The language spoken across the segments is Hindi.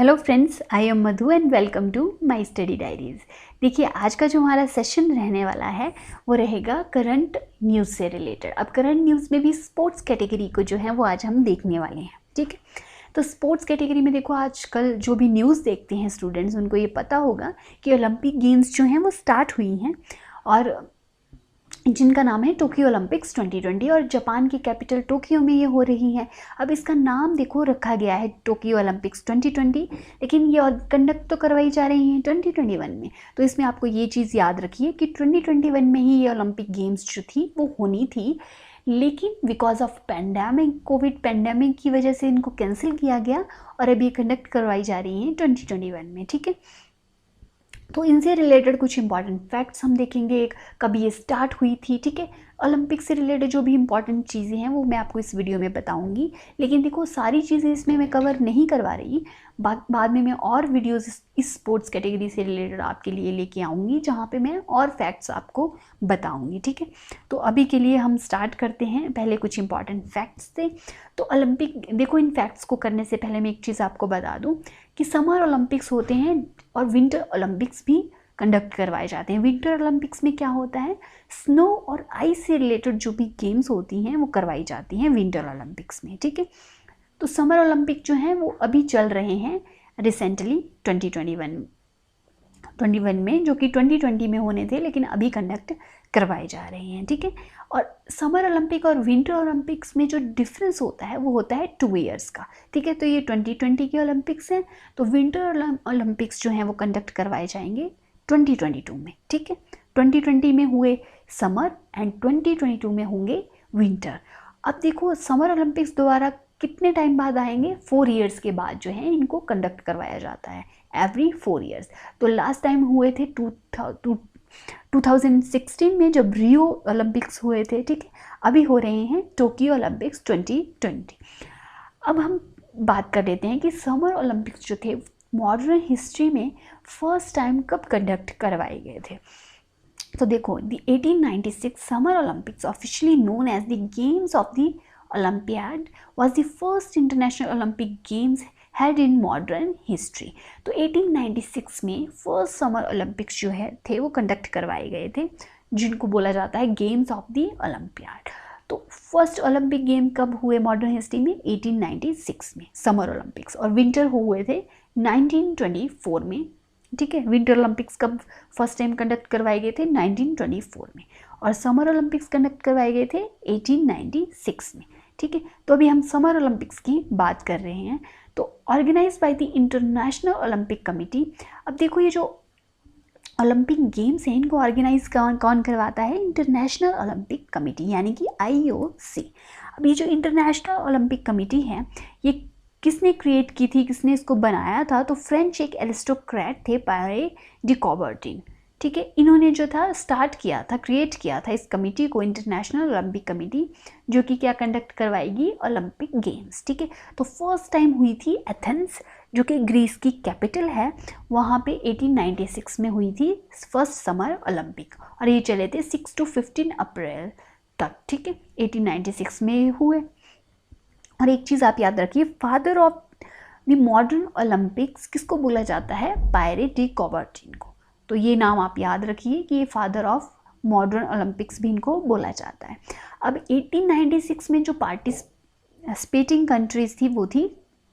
Hello friends, I am Madhu and welcome to my study diaries. देखिए, आज का जो हमारा सेशन रहने वाला है वो रहेगा करंट न्यूज़ से रिलेटेड। अब करंट न्यूज़ में भी स्पोर्ट्स कैटेगरी को जो है वो आज हम देखने वाले हैं। ठीक है, तो स्पोर्ट्स कैटेगरी में देखो, आजकल जो भी न्यूज़ देखते हैं स्टूडेंट्स, उनको ये पता होगा कि ओलंपिक गेम्स जो हैं वो स्टार्ट हुई हैं और जिनका नाम है टोक्यो ओलंपिक्स 2020 और जापान की कैपिटल टोक्यो में ये हो रही हैं। अब इसका नाम देखो रखा गया है टोक्यो ओलंपिक्स 2020, लेकिन ये और कंडक्ट तो करवाई जा रही हैं 2021 में। तो इसमें आपको ये चीज़ याद रखिए कि 2021 में ही ये ओलंपिक गेम्स जो थी वो होनी थी, लेकिन because of pandemic, Covid pandemic की वजह से इनको कैंसिल किया गया और अभी ये कंडक्ट करवाई जा रही हैं 2021 में। ठीक है, तो इनसे रिलेटेड कुछ इंपॉर्टेंट फैक्ट्स हम देखेंगे, कब ये स्टार्ट हुई थी। ठीक है, ओलंपिक से रिलेटेड जो भी इंपॉर्टेंट चीज़ें हैं वो मैं आपको इस वीडियो में बताऊंगी, लेकिन देखो सारी चीज़ें इसमें मैं कवर नहीं करवा रही। बाद में मैं और वीडियोस इस स्पोर्ट्स कैटेगरी से रिलेटेड आपके लिए लेके आऊँगी, जहाँ पे मैं और फैक्ट्स आपको बताऊँगी। ठीक है, तो अभी के लिए हम स्टार्ट करते हैं। पहले कुछ इंपॉर्टेंट फैक्ट्स थे। तो ओलंपिक, देखो इन फैक्ट्स को करने से पहले मैं एक चीज़ आपको बता दूँ कि समर ओलंपिक्स होते हैं और विंटर ओलंपिक्स भी कंडक्ट करवाए जाते हैं। विंटर ओलंपिक्स में क्या होता है, स्नो और आइस से रिलेटेड जो भी गेम्स होती हैं वो करवाई जाती हैं विंटर ओलंपिक्स में। ठीक है, तो समर ओलंपिक जो हैं वो अभी चल रहे हैं रिसेंटली 2021 में, जो कि 2020 में होने थे लेकिन अभी कंडक्ट करवाए जा रहे हैं। ठीक है, और समर ओलंपिक और विंटर ओलंपिक्स में जो डिफरेंस होता है वो होता है 2 ईयर्स का। ठीक है, तो ये 2020 के ओलंपिक्स हैं, तो विंटर ओलंपिक्स जो हैं वो कंडक्ट करवाए जाएंगे 2022 में। ठीक है, 2020 में हुए समर एंड 2022 में होंगे विंटर। अब देखो समर ओलंपिक्स दोबारा कितने टाइम बाद आएंगे, 4 ईयर्स के बाद जो है इनको कंडक्ट करवाया जाता है, एवरी 4 ईयर्स। तो लास्ट टाइम हुए थे 2016 में जब रियो ओलंपिक्स हुए थे। ठीक है, अभी हो रहे हैं टोक्यो ओलंपिक्स 2020। अब हम बात कर लेते हैं कि समर ओलंपिक्स जो थे मॉडर्न हिस्ट्री में फर्स्ट टाइम कब कंडक्ट करवाए गए थे। तो देखो, the 1896 summer Olympics, officially known as the games of the Olympiad, was the first international Olympic Games held in modern history। तो 1896 में फर्स्ट समर ओलंपिक्स जो है थे वो कंडक्ट करवाए गए थे, जिनको बोला जाता है गेम्स ऑफ द ओलंपियाड। तो फर्स्ट ओलंपिक गेम कब हुए मॉडर्न हिस्ट्री में, 1896 में समर ओलंपिक्स, और विंटर हुए थे 1924 में। ठीक है, विंटर ओलंपिक्स कब फर्स्ट टाइम कंडक्ट करवाए गए थे, 1924 में, और समर ओलंपिक्स कंडक्ट करवाए गए थे 1896 में। ठीक है, तो अभी हम समर ओलंपिक्स की बात कर रहे हैं। तो organise by the International Olympic Committee. अब देखो, ये जो ओलंपिक गेम्स हैं इनको ऑर्गेनाइज कौन करवाता है, इंटरनेशनल ओलंपिक कमिटी, यानी कि IOC। अब ये जो इंटरनेशनल ओलंपिक कमिटी है ये किसने क्रिएट की थी, किसने इसको बनाया था, तो फ्रेंच एक एरिस्टोक्रेट थे, पायरे डी कॉबर्टिन। ठीक है, इन्होंने जो था स्टार्ट किया था, क्रिएट किया था इस कमिटी को, इंटरनेशनल ओलंपिक कमिटी, जो कि क्या कंडक्ट करवाएगी, ओलंपिक गेम्स। ठीक है, तो फर्स्ट टाइम हुई थी एथेंस, जो कि ग्रीस की कैपिटल है, वहाँ पे 1896 में हुई थी फर्स्ट समर ओलंपिक, और ये चले थे 6 to 15 अप्रैल तक। ठीक है, 1896 में हुए। और एक चीज़ आप याद रखिए, father of the modern Olympics किसको बोला जाता है, पायरे डी कॉबर्टिन को। तो ये नाम आप याद रखिए कि ये फादर ऑफ मॉडर्न ओलंपिक्स भी इनको बोला जाता है। अब 1896 में जो पार्टिसिपेटिंग कंट्रीज थी वो थी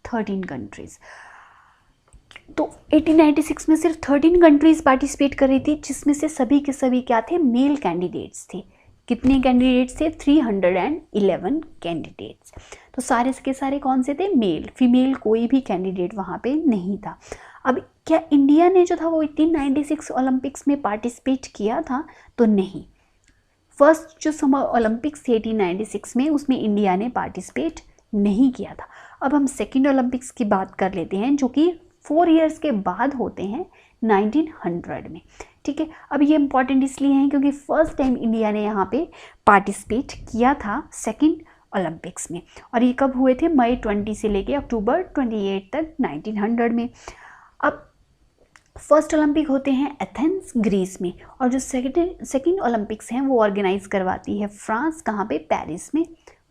13 कंट्रीज। तो 1896 में सिर्फ 13 कंट्रीज पार्टिसिपेट कर रही थी, जिसमें से सभी के सभी क्या थे, मेल कैंडिडेट्स थे। कितने कैंडिडेट्स थे, 311 कैंडिडेट्स। तो सारे के सारे कौन से थे, मेल, फीमेल कोई भी कैंडिडेट वहाँ पे नहीं था। अब क्या इंडिया ने जो था वो 1896 ओलंपिक्स में पार्टिसिपेट किया था, तो नहीं। फर्स्ट जो समर ओलंपिक्स थे 1896 में, उसमें इंडिया ने पार्टिसिपेट नहीं किया था। अब हम सेकेंड ओलंपिक्स की बात कर लेते हैं, जो कि 4 ईयर्स के बाद होते हैं 1900 में। ठीक है, अब ये इंपॉर्टेंट इसलिए हैं क्योंकि फर्स्ट टाइम इंडिया ने यहाँ पे पार्टिसिपेट किया था सेकेंड ओलंपिक्स में, और ये कब हुए थे, मई 20 से लेके अक्टूबर 28 तक 1900 में। अब फर्स्ट ओलंपिक होते हैं एथेंस, ग्रीस में, और जो सेकेंड ओलंपिक्स हैं वो ऑर्गेनाइज करवाती है फ्रांस, कहाँ पे, पेरिस में,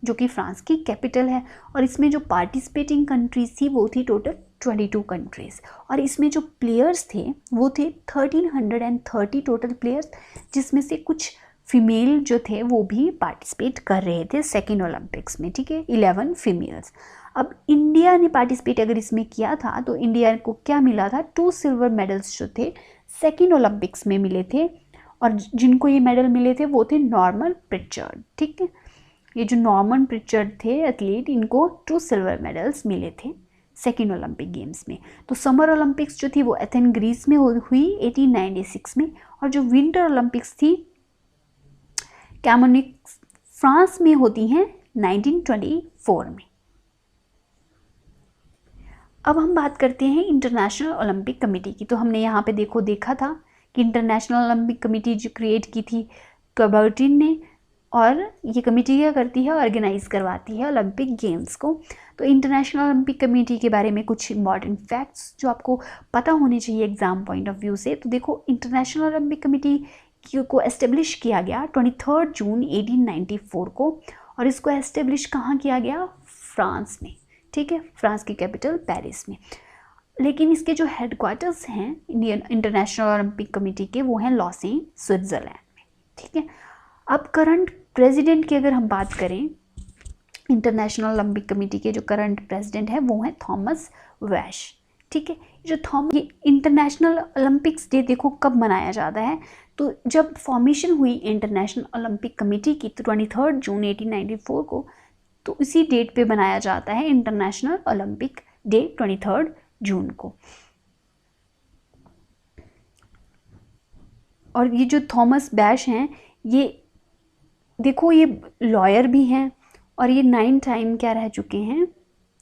जो कि फ्रांस की कैपिटल है। और इसमें जो पार्टिसिपेटिंग कंट्रीज थी वो थी टोटल 22 कंट्रीज़। और इसमें जो प्लेयर्स थे वो थे 1330 टोटल प्लेयर्स, जिसमें से कुछ फीमेल जो थे वो भी पार्टिसिपेट कर रहे थे सेकेंड ओलंपिक्स में, ठीक है, 11 फीमेल्स। अब इंडिया ने पार्टिसिपेट अगर इसमें किया था तो इंडिया को क्या मिला था, 2 सिल्वर मेडल्स जो थे सेकेंड ओलंपिक्स में मिले थे। और जिनको ये मेडल मिले थे वो थे नॉर्मन प्रिचर्ड, ठीक है, ये जो नॉर्मन प्रिचर्ड थे एथलीट, इनको 2 सिल्वर मेडल्स मिले थे सेकेंड ओलंपिक गेम्स में। तो समर ओलंपिक्स जो थी वो एथेन ग्रीस में हुई 1896 में, और जो विंटर ओलंपिक्स थी कैमोनिक्स फ्रांस में होती हैं 1924 में। अब हम बात करते हैं इंटरनेशनल ओलंपिक कमेटी की। तो हमने यहाँ पे देखा था कि इंटरनेशनल ओलंपिक कमेटी जो क्रिएट की थी कबर्टिन ने, और ये कमेटी क्या करती है, ऑर्गेनाइज करवाती है ओलंपिक गेम्स को। तो इंटरनेशनल ओलंपिक कमेटी के बारे में कुछ इंपॉर्टेंट फैक्ट्स जो आपको पता होने चाहिए एग्जाम पॉइंट ऑफ व्यू से। तो देखो, इंटरनेशनल ओलंपिक कमेटी को एस्टेब्लिश किया गया 23 जून 1894 को, और इसको एस्टेब्लिश कहाँ किया गया, फ्रांस में, ठीक है, फ्रांस की कैपिटल पेरिस में। लेकिन इसके जो हेडक्वार्टर्स हैं इंडियन इंटरनेशनल ओलंपिक कमेटी के, वो हैं लॉसेन, स्विट्ज़रलैंड में, ठीक है। अब करंट प्रेसिडेंट की अगर हम बात करें, इंटरनेशनल ओलंपिक कमेटी के जो करंट प्रेसिडेंट है वो हैं थॉमस वैश, ठीक है। ये इंटरनेशनल ओलंपिक्स डे देखो कब मनाया जाता है, तो जब फॉर्मेशन हुई इंटरनेशनल ओलंपिक कमेटी की, तो 23 जून 1894 को, तो इसी डेट पे बनाया जाता है इंटरनेशनल ओलंपिक डे 23 जून को। और ये जो थॉमस बैश हैं, ये देखो ये लॉयर भी हैं, और ये 9 टाइम क्या रह चुके हैं,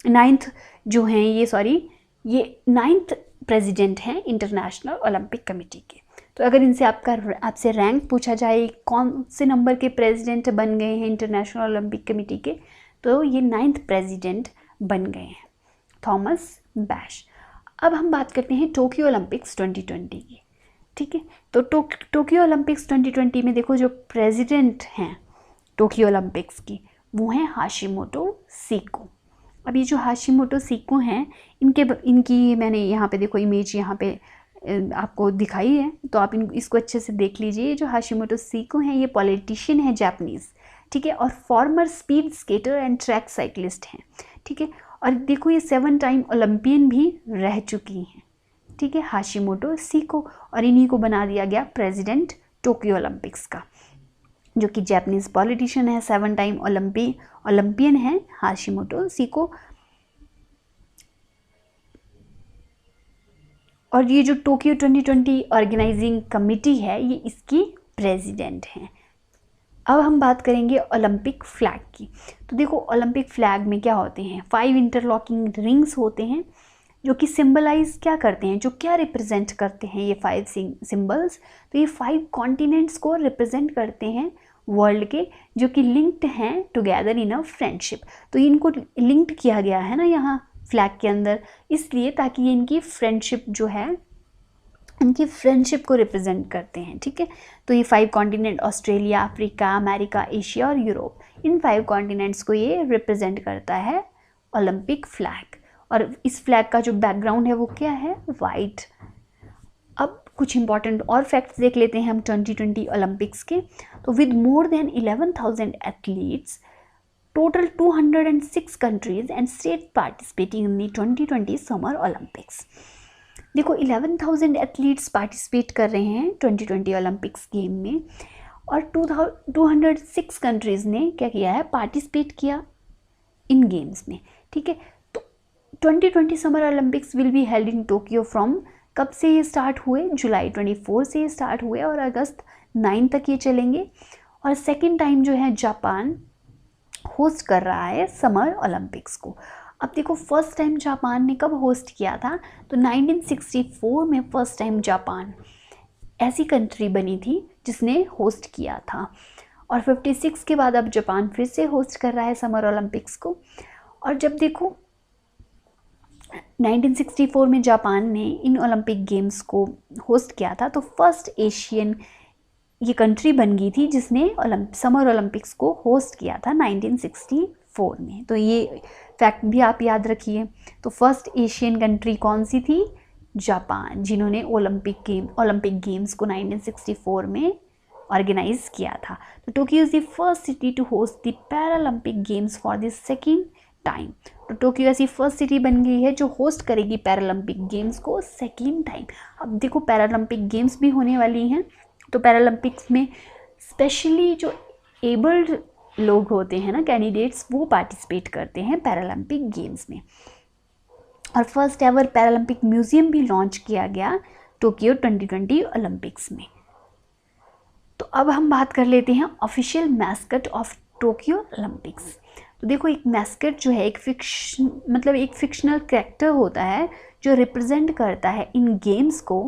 9th जो हैं ये 9th प्रेसिडेंट हैं इंटरनेशनल ओलंपिक कमेटी के। तो अगर इनसे आपसे रैंक पूछा जाए कौन से नंबर के प्रेसिडेंट बन गए हैं इंटरनेशनल ओलंपिक कमेटी के, तो ये 9th प्रेसिडेंट बन गए हैं, थॉमस बैश। अब हम बात करते हैं टोक्यो ओलंपिक्स 2020 की, ठीक है। तो टोक्यो ओलंपिक्स 2020 में देखो जो प्रेसिडेंट हैं टोक्यो ओलंपिक्स की, वो हैं हाशिमोटो सीको। अब ये जो हाशिमोटो सीको हैं, इनकी मैंने यहाँ पे देखो इमेज यहाँ पे आपको दिखाई है, तो आप इसको अच्छे से देख लीजिए। ये जो हाशिमोटो सीको हैं, ये पॉलिटिशियन है जापानीज़, ठीक है, और former speed skater and track cyclist हैं, ठीक है। और देखो ये 7 टाइम ओलंपियन भी रह चुकी हैं, ठीक है, हाशिमोटो सीको। और इन्हीं को बना दिया गया प्रेसिडेंट टोक्यो ओलंपिक्स का, जो कि जापानीज पॉलिटिशियन है, 7 टाइम ओलंपियन है हाशिमोटो सीको। और ये जो टोक्यो 2020 ऑर्गेनाइजिंग कमेटी है, ये इसकी प्रेसिडेंट हैं। अब हम बात करेंगे ओलंपिक फ्लैग की। तो देखो ओलंपिक फ्लैग में क्या होते हैं, 5 इंटरलॉकिंग रिंग्स होते हैं, जो कि सिंबलाइज क्या करते हैं, जो क्या रिप्रेजेंट करते हैं ये 5 सिंबल्स। तो ये 5 कॉन्टिनेंट्स को रिप्रेजेंट करते हैं वर्ल्ड के, जो कि लिंक्ड हैं टुगेदर इन अ फ्रेंडशिप। तो इनको लिंक्ड किया गया है ना यहाँ फ्लैग के अंदर, इसलिए ताकि ये इनकी फ्रेंडशिप जो है, इनकी फ्रेंडशिप को रिप्रेजेंट करते हैं, ठीक है। तो ये 5 continent, Australia, Africa, America, Asia और यूरोप, इन 5 कॉन्टिनेंट्स को ये रिप्रेजेंट करता है ओलंपिक फ्लैग। और इस फ्लैग का जो बैकग्राउंड है वो क्या है, वाइट। अब कुछ इंपॉर्टेंट और फैक्ट्स देख लेते हैं हम 2020 ओलंपिक्स के। तो with more than 11,000 athletes, total 206 countries and state participating in the 2020 summer Olympics. देखो 11,000 एथलीट्स पार्टिसिपेट कर रहे हैं 2020 ओलंपिक्स गेम में, और 206 कंट्रीज़ ने क्या किया है, पार्टिसिपेट किया इन गेम्स में, ठीक है। तो 2020 summer Olympics will be held in Tokyo from, कब से ये स्टार्ट हुए, जुलाई 24 से ये स्टार्ट हुए और अगस्त 9 तक ये चलेंगे। और सेकेंड टाइम जो है जापान होस्ट कर रहा है समर ओलंपिक्स को। अब देखो फर्स्ट टाइम जापान ने कब होस्ट किया था, तो 1964 में फर्स्ट टाइम जापान ऐसी कंट्री बनी थी जिसने होस्ट किया था। और 56 के बाद अब जापान फिर से होस्ट कर रहा है समर ओलंपिक्स को। और जब देखो 1964 में जापान ने इन ओलंपिक गेम्स को होस्ट किया था, तो फर्स्ट एशियन ये कंट्री बन गई थी जिसने समर ओलंपिक्स को होस्ट किया था 1964 1964 में। तो ये फैक्ट भी आप याद रखिए। तो फर्स्ट एशियन कंट्री कौन सी थी? जापान, जिन्होंने ओलंपिक गेम्स को 1964 में ऑर्गेनाइज किया था। तो Tokyo is the first city to host the Paralympic Games for the second time. तो टोक्यो ऐसी फर्स्ट सिटी बन गई है जो होस्ट करेगी पैरालंपिक गेम्स को सेकेंड टाइम। अब देखो पैरालंपिक गेम्स भी होने वाली हैं, तो पैरालंपिक्स में स्पेशली जो एबल्ड लोग होते हैं ना, कैंडिडेट्स, वो पार्टिसिपेट करते हैं पैरालंपिक गेम्स में। और फर्स्ट एवर पैरालंपिक म्यूजियम भी लॉन्च किया गया टोक्यो 2020 ओलंपिक्स में। तो अब हम बात कर लेते हैं official mascot of Tokyo Olympics. तो देखो एक मैस्कट जो है एक फिक्शनल कैरेक्टर होता है जो रिप्रेजेंट करता है इन गेम्स को,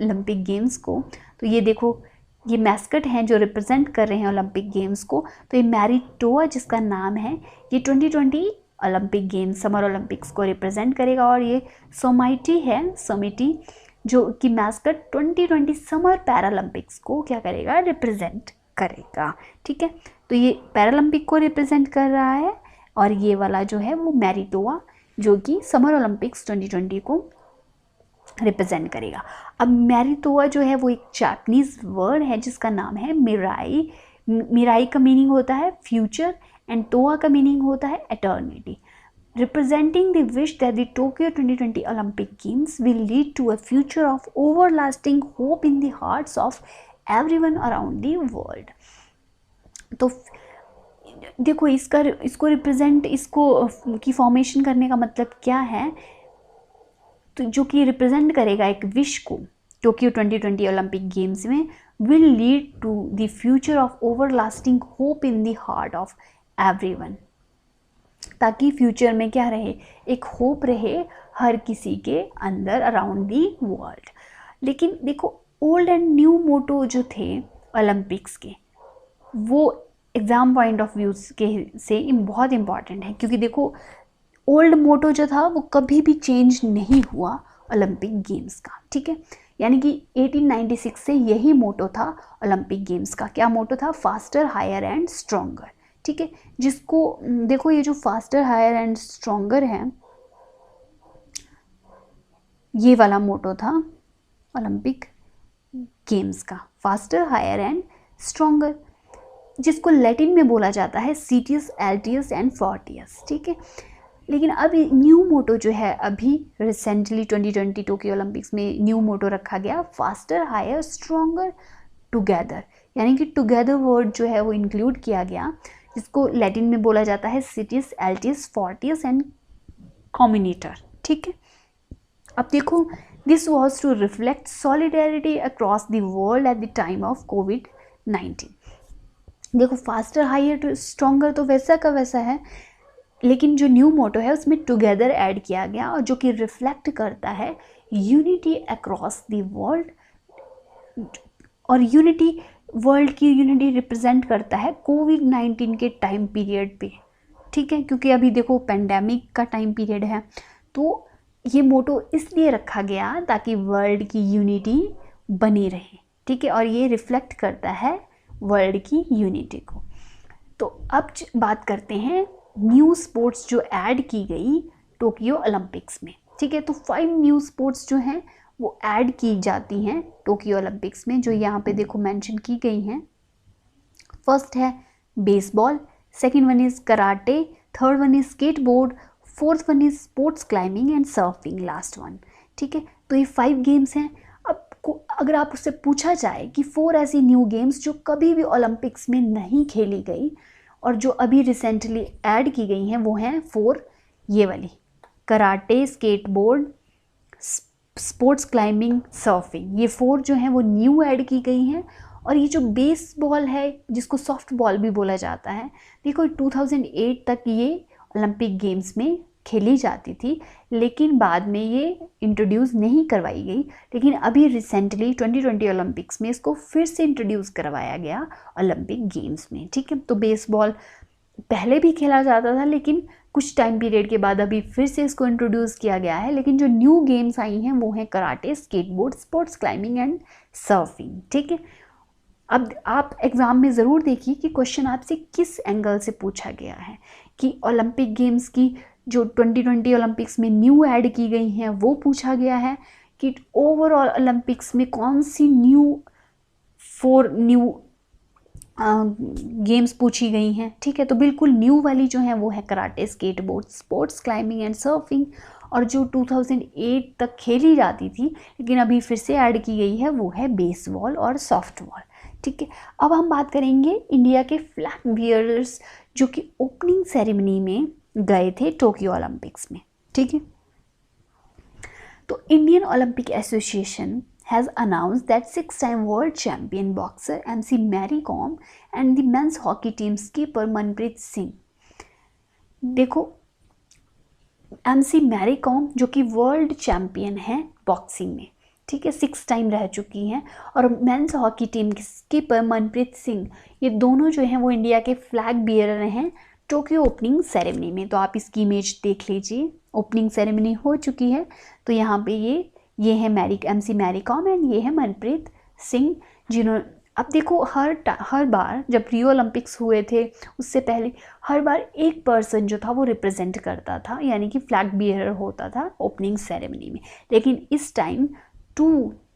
ओलंपिक गेम्स को। तो ये देखो ये मैस्कट हैं जो रिप्रेजेंट कर रहे हैं ओलंपिक गेम्स को। तो ये मैरी टोआ जिसका नाम है, ये 2020 ओलंपिक गेम्स, समर ओलंपिक्स को रिप्रेजेंट करेगा। और ये सोमाइटी है, सोमिटी, जो कि मैस्कट 2020 समर पैरालंपिक्स को क्या करेगा? रिप्रेजेंट करेगा। ठीक है, तो ये पैरालंपिक को रिप्रेजेंट कर रहा है और ये वाला जो है वो मैरी टोआ जो कि समर ओलंपिक्स 2020 को रिप्रेजेंट करेगा। अब मैरी टोआ जो है वो एक जापानीज वर्ड है जिसका नाम है मिराई। मिराई का मीनिंग होता है फ्यूचर एंड टोआ का मीनिंग होता है eternity, representing the wish that the Tokyo 2020 Olympic Games will lead to a future of everlasting hope in the hearts of everyone around the world। तो देखो इसको रिप्रेजेंट, इसको की फॉर्मेशन करने का मतलब क्या है? तो जो कि रिप्रेजेंट करेगा एक विश को टोक्यो 2020 ओलंपिक गेम्स में, will lead to the future of everlasting hope in the heart of everyone, ताकि फ्यूचर में क्या रहे? एक होप रहे हर किसी के अंदर अराउंड दी वर्ल्ड। लेकिन देखो ओल्ड एंड न्यू मोटो जो थे ओलंपिक्स के, वो एग्ज़ाम पॉइंट ऑफ व्यू से बहुत इम्पॉर्टेंट है, क्योंकि देखो ओल्ड मोटो जो था वो कभी भी चेंज नहीं हुआ ओलंपिक गेम्स का। ठीक है, यानी कि 1896 से यही मोटो था ओलंपिक गेम्स का। क्या मोटो था? Faster, higher and stronger. ठीक है, जिसको देखो ये जो फास्टर, हायर एंड स्ट्रॉन्गर है, ये वाला मोटो था ओलंपिक गेम्स का, फास्टर, हायर एंड स्ट्रॉन्गर, जिसको लैटिन में बोला जाता है सीटियस, एल्टियस एंड फोर्टियस। ठीक है, लेकिन अब न्यू मोटो जो है अभी रिसेंटली 2020 टोक्यो ओलंपिक्स में न्यू मोटो रखा गया, फास्टर, हायर, स्ट्रॉन्गर, टुगेदर। यानी कि टुगेदर वर्ड जो है वो इंक्लूड किया गया, जिसको लैटिन में बोला जाता है सिटिस, एल्टिस, फोर्टियस एंड कम्युनिटर। ठीक है, अब देखो this was to reflect solidarity across the world at the time of कोविड-19। देखो फास्टर, हायर, स्ट्रॉन्गर तो वैसा का वैसा है, लेकिन जो न्यू मोटो है उसमें टुगेदर ऐड किया गया, और जो कि रिफ्लेक्ट करता है यूनिटी अक्रॉस द वर्ल्ड, और यूनिटी, वर्ल्ड की यूनिटी रिप्रेजेंट करता है कोविड-19 के टाइम पीरियड पे। ठीक है, क्योंकि अभी देखो पेंडेमिक का टाइम पीरियड है, तो ये मोटो इसलिए रखा गया ताकि वर्ल्ड की यूनिटी बनी रहे। ठीक है, और ये रिफ्लेक्ट करता है वर्ल्ड की यूनिटी को। तो अब बात करते हैं न्यू स्पोर्ट्स जो ऐड की गई टोक्यो ओलंपिक्स में। ठीक है, तो 5 न्यू स्पोर्ट्स जो हैं वो ऐड की जाती हैं टोक्यो ओलंपिक्स में, जो यहाँ पे देखो मेंशन की गई हैं। फर्स्ट है baseball, second one is karate, third one is skateboard, fourth one is sports climbing and surfing, last one. ठीक है, तो ये 5 गेम्स हैं। अब अगर आप उससे पूछा जाए कि 4 ऐसी न्यू गेम्स जो कभी भी ओलंपिक्स में नहीं खेली गई और जो अभी रिसेंटली ऐड की गई हैं, वो हैं 4 ये वाली, karate, skateboard, sports climbing, surfing. ये 4 जो हैं वो न्यू ऐड की गई हैं। और ये जो बेसबॉल है, जिसको सॉफ्ट बॉल भी बोला जाता है, देखो 2008 तक ये ओलंपिक गेम्स में खेली जाती थी, लेकिन बाद में ये इंट्रोड्यूस नहीं करवाई गई। लेकिन अभी रिसेंटली 2020 ओलंपिक्स में इसको फिर से इंट्रोड्यूस करवाया गया ओलंपिक गेम्स में। ठीक है, तो बेसबॉल पहले भी खेला जाता था, लेकिन कुछ टाइम पीरियड के बाद अभी फिर से इसको इंट्रोड्यूस किया गया है। लेकिन जो न्यू गेम्स आई हैं वो हैं karate, skateboard, sports climbing and surfing. ठीक है, अब आप एग्ज़ाम में ज़रूर देखिए कि क्वेश्चन आपसे किस एंगल से पूछा गया है, कि ओलंपिक गेम्स की जो 2020 ओलंपिक्स में न्यू ऐड की गई हैं वो पूछा गया है, कि ओवरऑल ओलंपिक्स में कौन सी फोर न्यू गेम्स पूछी गई हैं। ठीक है, तो बिल्कुल न्यू वाली जो है वो है karate, skateboard, sports, climbing and surfing, और जो 2008 तक खेली जाती थी लेकिन अभी फिर से ऐड की गई है वो है बेसबॉल और सॉफ्टबॉल। ठीक है, अब हम बात करेंगे इंडिया के फ्लैग बियरर्स जो कि ओपनिंग सेरेमनी में गए थे टोक्यो ओलंपिक्स में। ठीक है, तो Indian Olympic association has announced that 6-time world champion boxer MC Mary Kom and the men's hockey team skipper Manpreet Singh, देखो MC मैरी कॉम जो कि वर्ल्ड चैम्पियन है बॉक्सिंग में, ठीक है, 6 टाइम रह चुकी हैं, और मेंस हॉकी टीम के स्कीपर मनप्रीत सिंह, ये दोनों जो हैं वो इंडिया के फ्लैग बियरर हैं टोक्यो ओपनिंग सेरेमनी में। तो आप इसकी इमेज देख लीजिए, ओपनिंग सेरेमनी हो चुकी है, तो यहाँ पे ये है MC मैरी कॉम एंड ये है मनप्रीत सिंह, जिन्होंने अब देखो हर बार जब रियो ओलंपिक्स हुए थे उससे पहले हर बार एक पर्सन जो था वो रिप्रेजेंट करता था, यानी कि फ्लैग बियरर होता था ओपनिंग सेरेमनी में, लेकिन इस टाइम 2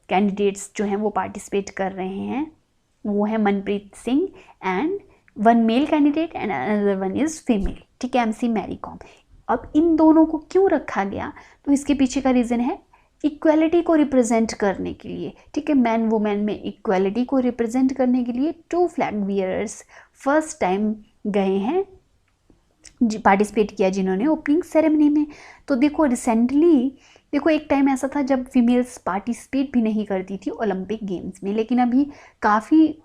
कैंडिडेट्स जो हैं वो पार्टिसिपेट कर रहे हैं, वो है Manpreet Singh and 1 male candidate and another 1 is female. ठीक है, MC मैरी कॉम। अब इन दोनों को क्यों रखा गया, तो इसके पीछे का रीज़न है इक्वालिटी को रिप्रेजेंट करने के लिए। ठीक है, मैन वुमेन में इक्वालिटी को रिप्रेजेंट करने के लिए 2 फ्लैग बियरर्स फर्स्ट टाइम गए हैं, पार्टिसिपेट किया जिन्होंने ओपनिंग सेरेमनी में। तो देखो रिसेंटली देखो एक टाइम ऐसा था जब फीमेल्स पार्टिसिपेट भी नहीं करती थी ओलंपिक गेम्स में, लेकिन अभी काफ़ी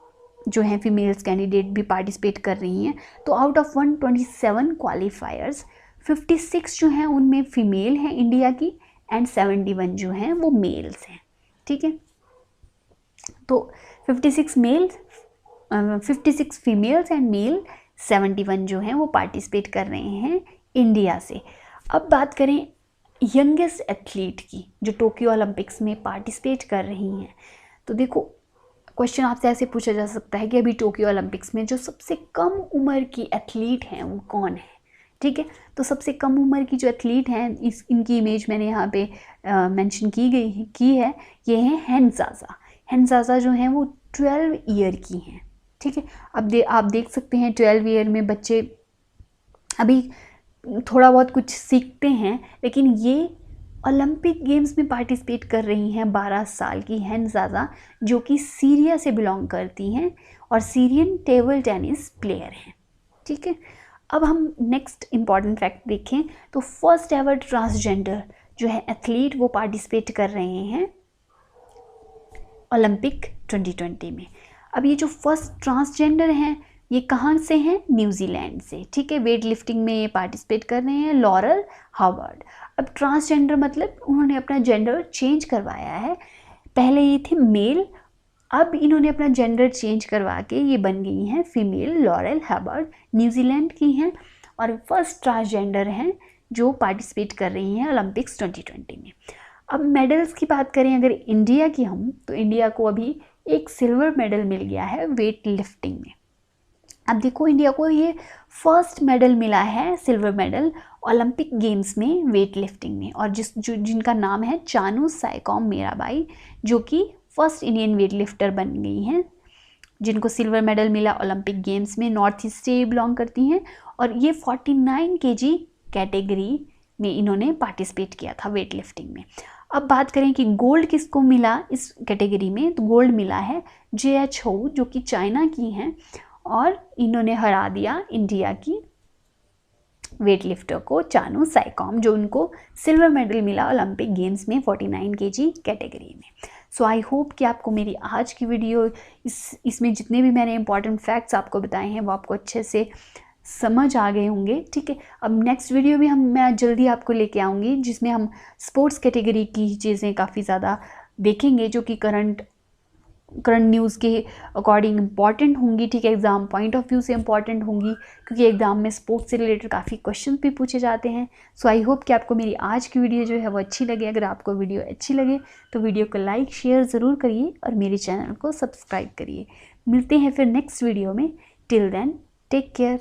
जो हैं फीमेल्स कैंडिडेट भी पार्टिसिपेट कर रही हैं। तो आउट ऑफ 127 क्वालिफायर्स 56 जो हैं उनमें फीमेल हैं इंडिया की एंड 71 जो हैं वो मेल्स हैं। ठीक है, तो 56 फीमेल्स एंड मेल 71 जो हैं वो पार्टिसिपेट कर रहे हैं इंडिया से। अब बात करें यंगेस्ट एथलीट की जो टोक्यो ओलंपिक्स में पार्टिसिपेट कर रही हैं, तो देखो क्वेश्चन आपसे ऐसे पूछा जा सकता है कि अभी टोक्यो ओलंपिक्स में जो सबसे कम उम्र की एथलीट हैं वो कौन है। ठीक है, तो सबसे कम उम्र की जो एथलीट हैं इनकी इमेज मैंने यहाँ पे मेंशन की है, ये हैं हेनजाजा जो हैं वो 12 ईयर की हैं। ठीक है, अब आप देख सकते हैं 12 ईयर में बच्चे अभी थोड़ा बहुत कुछ सीखते हैं, लेकिन ये ओलंपिक गेम्स में पार्टिसिपेट कर रही हैं 12 साल की हेनजाजा, जो कि सीरिया से बिलोंग करती हैं और सीरियन टेबल टेनिस प्लेयर हैं। ठीक है, अब हम नेक्स्ट इम्पॉर्टेंट फैक्ट देखें तो फर्स्ट एवर ट्रांसजेंडर जो है एथलीट वो पार्टिसिपेट कर रहे हैं ओलंपिक 2020 में। अब ये जो फर्स्ट ट्रांसजेंडर हैं ये कहाँ से हैं, न्यूजीलैंड से। ठीक है, वेट लिफ्टिंग में ये पार्टिसिपेट कर रहे हैं, लॉरल हावर्ड। अब ट्रांसजेंडर मतलब उन्होंने अपना जेंडर चेंज करवाया है, पहले ये थे मेल, अब इन्होंने अपना जेंडर चेंज करवा के ये बन गई हैं फीमेल, लॉरल हावर्ड न्यूजीलैंड की हैं और फर्स्ट ट्रांसजेंडर हैं जो पार्टिसिपेट कर रही हैं ओलंपिक्स 2020 में। अब मेडल्स की बात करें अगर इंडिया की हम, तो इंडिया को अभी एक सिल्वर मेडल मिल गया है वेट लिफ्टिंग में। अब देखो इंडिया को ये फर्स्ट मेडल मिला है, सिल्वर मेडल ओलंपिक गेम्स में वेट लिफ्टिंग में, और जिनका नाम है चानू साइकॉम मीराबाई, जो कि फर्स्ट इंडियन वेट लिफ्टर बन गई हैं जिनको सिल्वर मेडल मिला ओलंपिक गेम्स में। नॉर्थ ईस्ट से बिलोंग करती हैं और ये 49 kg कैटेगरी में इन्होंने पार्टिसिपेट किया था वेट लिफ्टिंग में। अब बात करें कि गोल्ड किसको मिला इस कैटेगरी में, तो गोल्ड मिला है JH हो जो कि चाइना की हैं और इन्होंने हरा दिया इंडिया की वेट लिफ्टर को चानू साइकॉम, जो उनको सिल्वर मेडल मिला ओलंपिक गेम्स में 49 kg कैटेगरी में। सो आई होप कि आपको मेरी आज की वीडियो इसमें जितने भी मैंने इंपॉर्टेंट फैक्ट्स आपको बताए हैं वो आपको अच्छे से समझ आ गए होंगे। ठीक है, अब नेक्स्ट वीडियो भी मैं जल्दी आपको लेके आऊँगी जिसमें हम स्पोर्ट्स कैटेगरी की चीज़ें काफ़ी ज़्यादा देखेंगे जो कि करंट न्यूज़ के अकॉर्डिंग इम्पॉर्टेंट होंगी। ठीक है, एग्ज़ाम पॉइंट ऑफ व्यू से इम्पॉर्टेंट होंगी क्योंकि एग्ज़ाम में स्पोर्ट्स से रिलेटेड काफ़ी क्वेश्चन भी पूछे जाते हैं। सो आई होप कि आपको मेरी आज की वीडियो जो है वो अच्छी लगे। अगर आपको वीडियो अच्छी लगे तो वीडियो को लाइक शेयर ज़रूर करिए और मेरे चैनल को सब्सक्राइब करिए। मिलते हैं फिर नेक्स्ट वीडियो में। Till then take care.